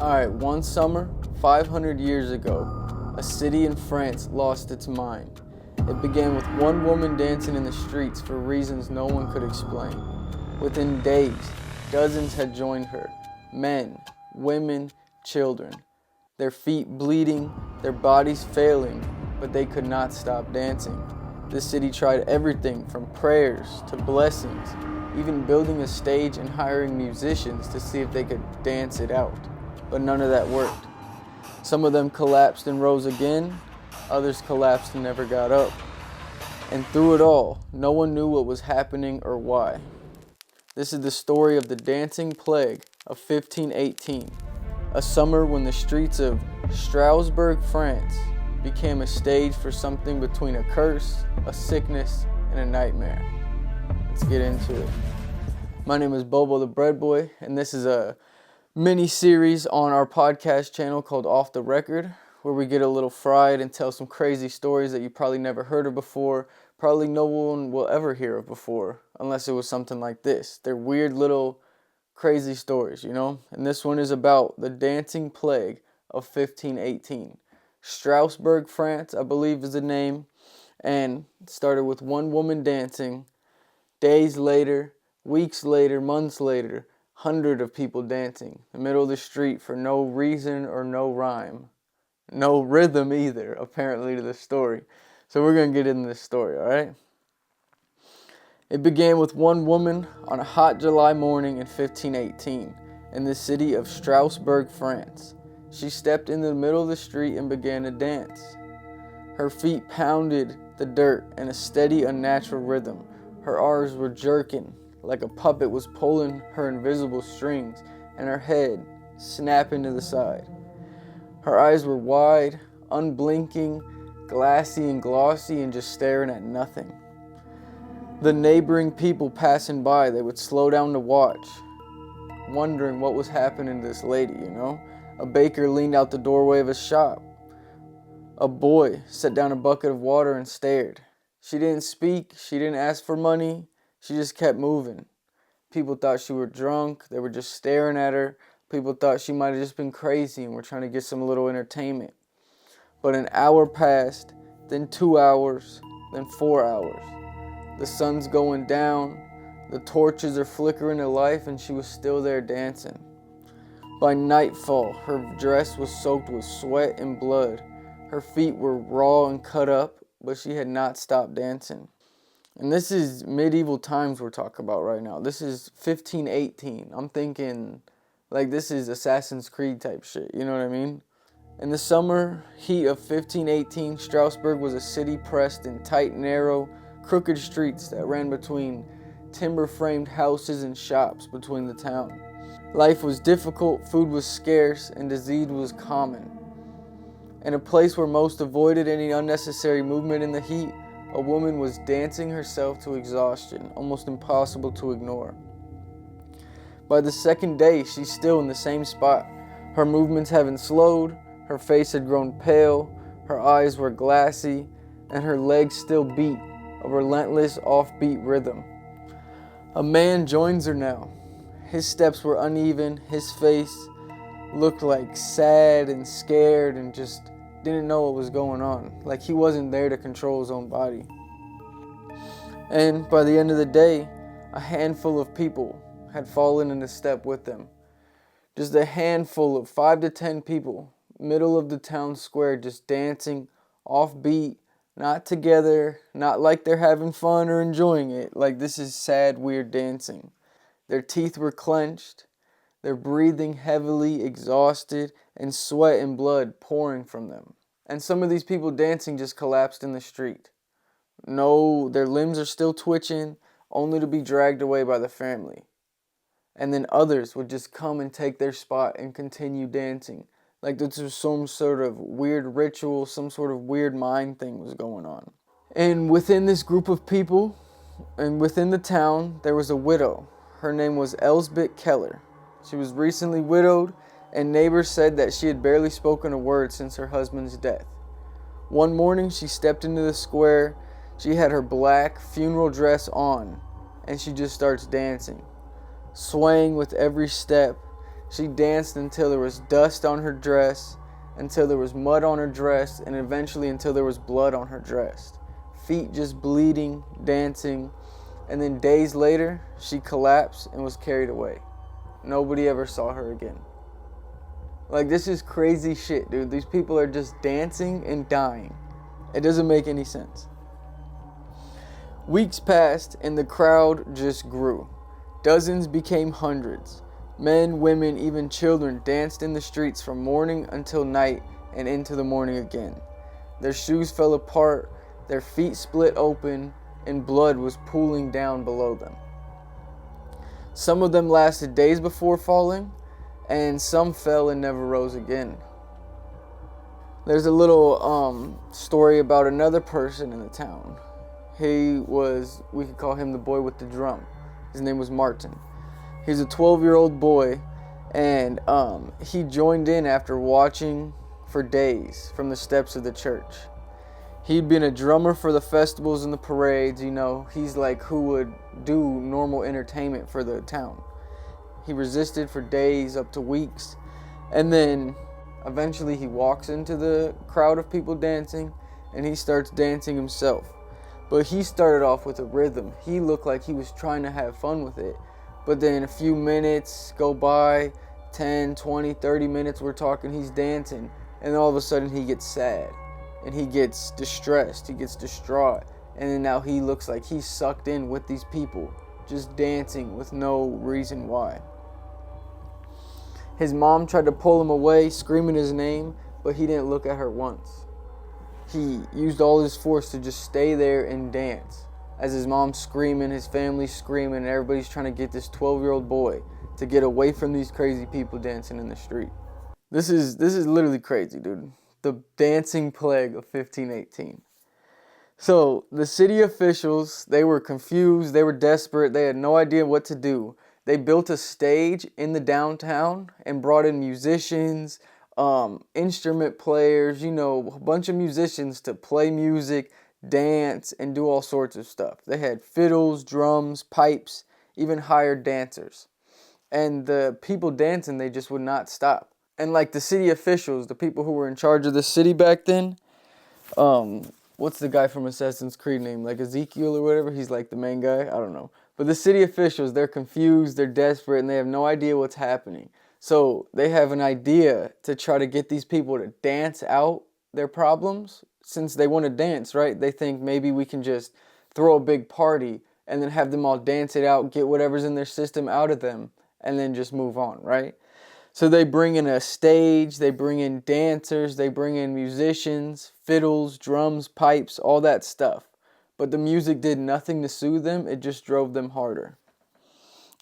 Alright, one summer, 500 years ago, a city in France lost its mind. It began with one woman dancing in the streets for reasons no one could explain. Within days, dozens had joined her. Men, women, children. Their feet bleeding, their bodies failing, but they could not stop dancing. The city tried everything from prayers to blessings, even building a stage and hiring musicians to see if they could dance it out. But none of that worked. Some of them collapsed and rose again, others collapsed and never got up. And through it all, no one knew what was happening or why. This is the story of the dancing plague of 1518, a summer when the streets of Strasbourg, France, became a stage for something between a curse, a sickness, and a nightmare. Let's get into it. My name is Bobo the Bread Boy, and this is a mini-series on our podcast channel called Off the Record, where we get a little fried and tell some crazy stories that you probably never heard of before, probably no one will ever hear of before, unless it was something like this. They're weird little crazy stories, you know? And this one is about the dancing plague of 1518. Strasbourg, France, I believe is the name, and it started with one woman dancing. Days later, weeks later, months later, hundreds of people dancing in the middle of the street for no reason or no rhyme. No rhythm either, apparently, to the story. So we're going to get into this story, alright? It began with one woman on a hot July morning in 1518 in the city of Strasbourg, France. She stepped in the middle of the street and began to dance. Her feet pounded the dirt in a steady, unnatural rhythm. Her arms were jerking like a puppet was pulling her invisible strings, and her head snapping to the side. Her eyes were wide, unblinking, glassy and glossy, and just staring at nothing. The neighboring people passing by, they would slow down to watch, wondering what was happening to this lady, you know? A baker leaned out the doorway of his shop. A boy set down a bucket of water and stared. She didn't speak, she didn't ask for money, she just kept moving. People thought she was drunk, they were just staring at her. People thought she might have just been crazy and were trying to get some little entertainment. But an hour passed, then 2 hours, then 4 hours. The sun's going down, the torches are flickering to life, and she was still there dancing. By nightfall, her dress was soaked with sweat and blood. Her feet were raw and cut up, but she had not stopped dancing. And this is medieval times we're talking about right now. This is 1518. I'm thinking, like, this is Assassin's Creed type shit, you know what I mean? In the summer heat of 1518, Strasbourg was a city pressed in tight, narrow, crooked streets that ran between timber-framed houses and shops between the town. Life was difficult, food was scarce, and disease was common. In a place where most avoided any unnecessary movement in the heat, a woman was dancing herself to exhaustion, almost impossible to ignore. By the second day, she's still in the same spot. Her movements haven't slowed, her face had grown pale, her eyes were glassy, and her legs still beat a relentless, offbeat rhythm. A man joins her now. His steps were uneven, his face looked like sad and scared and just didn't know what was going on. Like he wasn't there to control his own body. And by the end of the day, a handful of people had fallen into step with them. Just a handful of 5 to 10 people, middle of the town square, just dancing, offbeat, not together, not like they're having fun or enjoying it. Like this is sad, weird dancing. Their teeth were clenched, they're breathing heavily, exhausted, and sweat and blood pouring from them. And some of these people dancing just collapsed in the street. No, their limbs are still twitching, only to be dragged away by the family. And then others would just come and take their spot and continue dancing. Like this was some sort of weird ritual, some sort of weird mind thing was going on. And within this group of people, and within the town, there was a widow. Her name was Elsbeth Keller. She was recently widowed, and neighbors said that she had barely spoken a word since her husband's death. One morning, she stepped into the square. She had her black funeral dress on, and she just starts dancing, swaying with every step, She danced until there was dust on her dress, until there was mud on her dress, and eventually until there was blood on her dress. Feet just bleeding, dancing, and then days later, she collapsed and was carried away. Nobody ever saw her again. Like, this is crazy shit, dude. These people are just dancing and dying. It doesn't make any sense. Weeks passed and the crowd just grew. Dozens became hundreds. Men, women, even children danced in the streets from morning until night and into the morning again. Their shoes fell apart, their feet split open, and blood was pooling down below them. Some of them lasted days before falling, and some fell and never rose again. There's a little story about another person in the town. We could call him the boy with the drum. His name was Martin. He's a 12-year-old boy, and he joined in after watching for days from the steps of the church. He'd been a drummer for the festivals and the parades, you know. He's like who would do normal entertainment for the town. He resisted for days, up to weeks, and then eventually he walks into the crowd of people dancing, and he starts dancing himself. But he started off with a rhythm. He looked like he was trying to have fun with it. But then a few minutes go by, 10, 20, 30 minutes we're talking, he's dancing. And all of a sudden he gets sad. And he gets distressed. He gets distraught. And then now he looks like he's sucked in with these people, just dancing with no reason why. His mom tried to pull him away, screaming his name, but he didn't look at her once. He used all his force to just stay there and dance. As his mom's screaming, his family's screaming, and everybody's trying to get this 12-year-old boy to get away from these crazy people dancing in the street. This is literally crazy, dude. The dancing plague of 1518. So the city officials, they were confused, they were desperate, they had no idea what to do. They built a stage in the downtown and brought in musicians, instrument players, you know, a bunch of musicians to play music, dance, and do all sorts of stuff. They had fiddles, drums, pipes, even hired dancers. And the people dancing, they just would not stop. And like the city officials, the people who were in charge of the city back then, what's the guy from Assassin's Creed name? Like Ezekiel or whatever? He's like the main guy? I don't know. But the city officials, they're confused, they're desperate, and they have no idea what's happening. So they have an idea to try to get these people to dance out their problems. Since they want to dance, right? They think maybe we can just throw a big party and then have them all dance it out, get whatever's in their system out of them, and then just move on, right? So they bring in a stage, they bring in dancers, they bring in musicians, fiddles, drums, pipes, all that stuff. But the music did nothing to soothe them, it just drove them harder.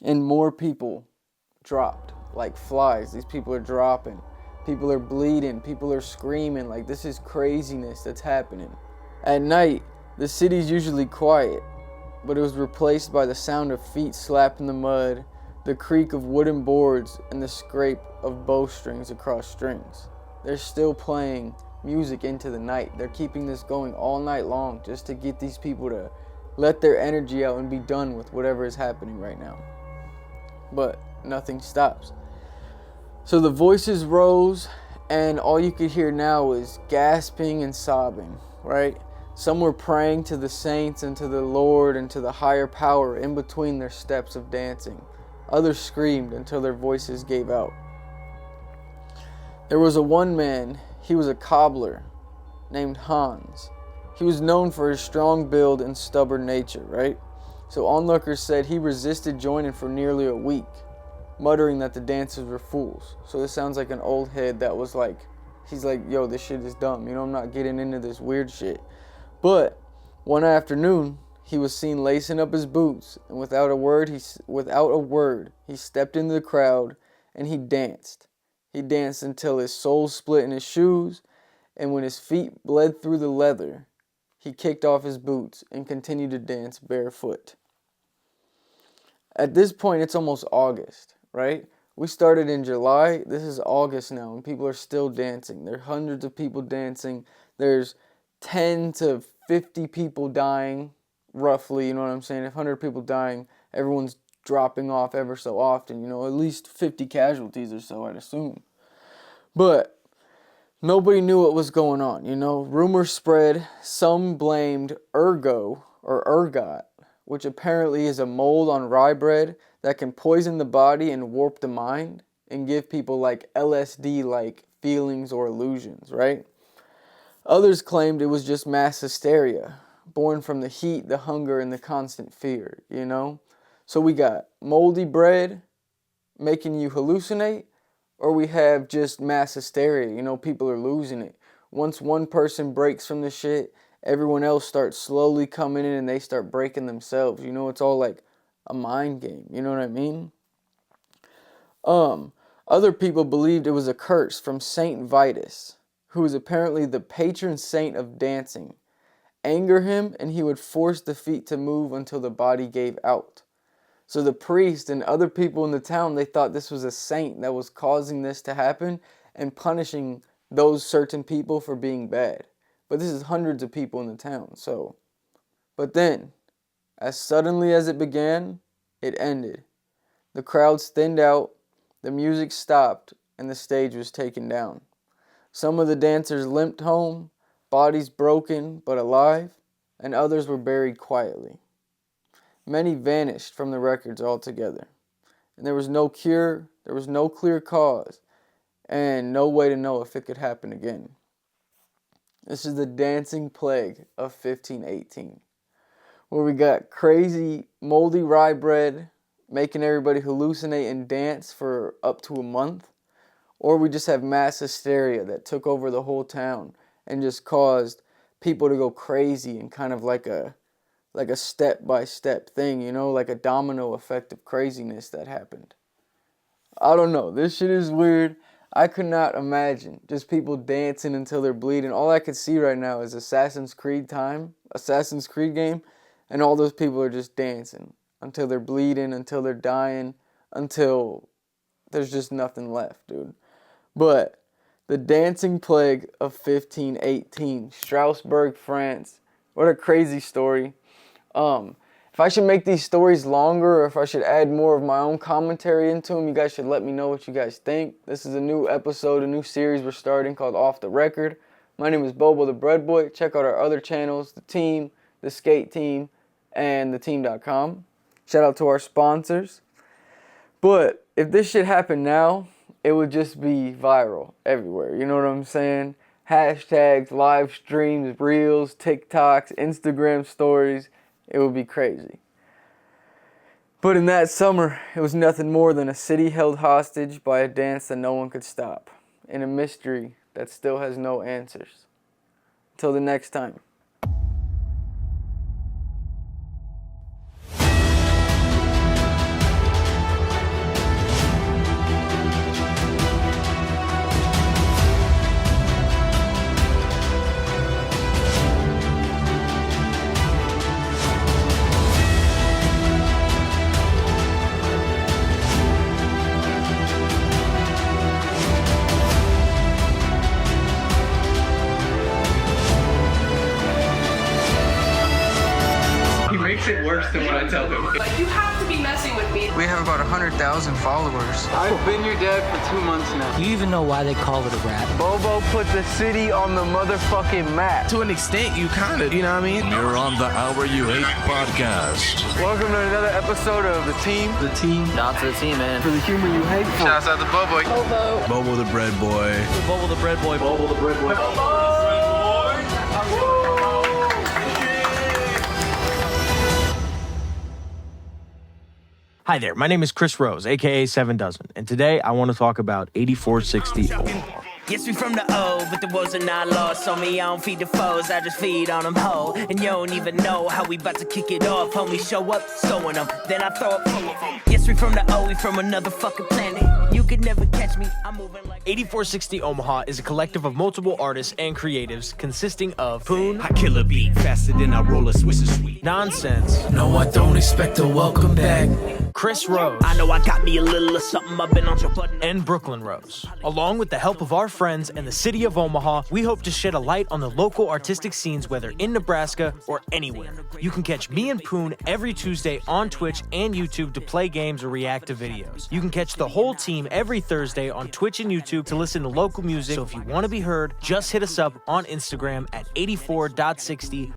And more people dropped like flies. These people are dropping. People are bleeding. People are screaming. Like, this is craziness that's happening. At night, the city's usually quiet, but it was replaced by the sound of feet slapping the mud, the creak of wooden boards, and the scrape of bowstrings across strings. They're still playing music into the night. They're keeping this going all night long just to get these people to let their energy out and be done with whatever is happening right now. But nothing stops. So the voices rose, and all you could hear now was gasping and sobbing, right? Some were praying to the saints and to the Lord and to the higher power in between their steps of dancing. Others screamed until their voices gave out. There was one man, he was a cobbler, named Hans. He was known for his strong build and stubborn nature, right? So onlookers said he resisted joining for nearly a week, muttering that the dancers were fools. So this sounds like an old head that was like, he's like, yo, this shit is dumb. You know, I'm not getting into this weird shit. But one afternoon, he was seen lacing up his boots, and without a word, he stepped into the crowd and he danced. He danced until his soul split in his shoes, and when his feet bled through the leather, he kicked off his boots and continued to dance barefoot. At this point, it's almost August, right? We started in July. This is August now, and people are still dancing. There are hundreds of people dancing. There's 10 to 50 people dying, roughly, you know what I'm saying? If 100 people dying, everyone's dropping off ever so often, you know, at least 50 casualties or so, I'd assume. But nobody knew what was going on, you know. Rumors spread. Some blamed ergo or ergot, which apparently is a mold on rye bread that can poison the body and warp the mind and give people like LSD-like feelings or illusions, right? Others claimed it was just mass hysteria, born from the heat, the hunger, and the constant fear, you know? So we got moldy bread making you hallucinate, or we have just mass hysteria, you know, people are losing it. Once one person breaks from the shit, everyone else starts slowly coming in and they start breaking themselves. You know, it's all like a mind game, you know what I mean? Other people believed it was a curse from Saint Vitus, who was apparently the patron saint of dancing. Anger him and he would force the feet to move until the body gave out. So the priest and other people in the town, they thought this was a saint that was causing this to happen and punishing those certain people for being bad. But this is hundreds of people in the town, so. But then, as suddenly as it began, it ended. The crowds thinned out, the music stopped, and the stage was taken down. Some of the dancers limped home, bodies broken but alive, and others were buried quietly. Many vanished from the records altogether, and there was no cure, there was no clear cause, and no way to know if it could happen again. This is the dancing plague of 1518, where we got crazy moldy rye bread making everybody hallucinate and dance for up to a month, or we just have mass hysteria that took over the whole town and just caused people to go crazy and kind of like a step-by-step thing, you know, like a domino effect of craziness that happened. I don't know. This shit is weird. I could not imagine just people dancing until they're bleeding. All I could see right now is Assassin's Creed game, and all those people are just dancing until they're bleeding, until they're dying, until there's just nothing left, dude. But the dancing plague of 1518, Strasbourg, France. What a crazy story. If I should make these stories longer or if I should add more of my own commentary into them, you guys should let me know what you guys think. This is a new episode, a new series we're starting called Off the Record. My name is Bobo the Bread Boy. Check out our other channels, The Team, The Skate Team, and theteam.com. Shout out to our sponsors. But if this shit happened now, it would just be viral everywhere. You know what I'm saying? Hashtags, live streams, reels, TikToks, Instagram stories. It would be crazy. But in that summer, it was nothing more than a city held hostage by a dance that no one could stop, in a mystery that still has no answers. Until the next time. It worse than what I tell him. Like, you have to be messing with me. We have about 100,000 followers. I've been your dad for 2 months now. Do you even know why they call it a rap? Bobo put the city on the motherfucking map. To an extent, you kind of, you know what I mean? You're on the Hour You Hate podcast. Welcome to another episode of The Team. The team? Not to the team, man. For the humor you hate. Shouts out to Bobo. Bobo. Bobo the Bread Boy. Bobo the Bread Boy. Bobo the Bread Boy. Hi there, my name is Chris Rose, aka 7 Dozen, and today I want to talk about 8460 Omaha. Yes, we from the O, but the woes are not lost on me. I don't feed the foes, I just feed on them whole. And you don't even know how we about to kick it off. Homie, show up, sowing them, then I throw up. Yes, we from the O, we from another fucking planet. You could never catch me, I'm moving like 8460 Omaha is a collective of multiple artists and creatives consisting of Poon, I kill a beat faster than I roll a Swiss sweet. Nonsense, No, I don't expect a welcome back. Chris Rose, I know I got me a little of something, I've been on your button. and Brooklyn Rose. Along with the help of our friends and the city of Omaha, we hope to shed a light on the local artistic scenes, whether in Nebraska or anywhere. You can catch me and Poon every Tuesday on Twitch and YouTube to play games or react to videos. You can catch the whole team every Thursday on Twitch and YouTube to listen to local music. So if you want to be heard, just hit us up on Instagram at 84.60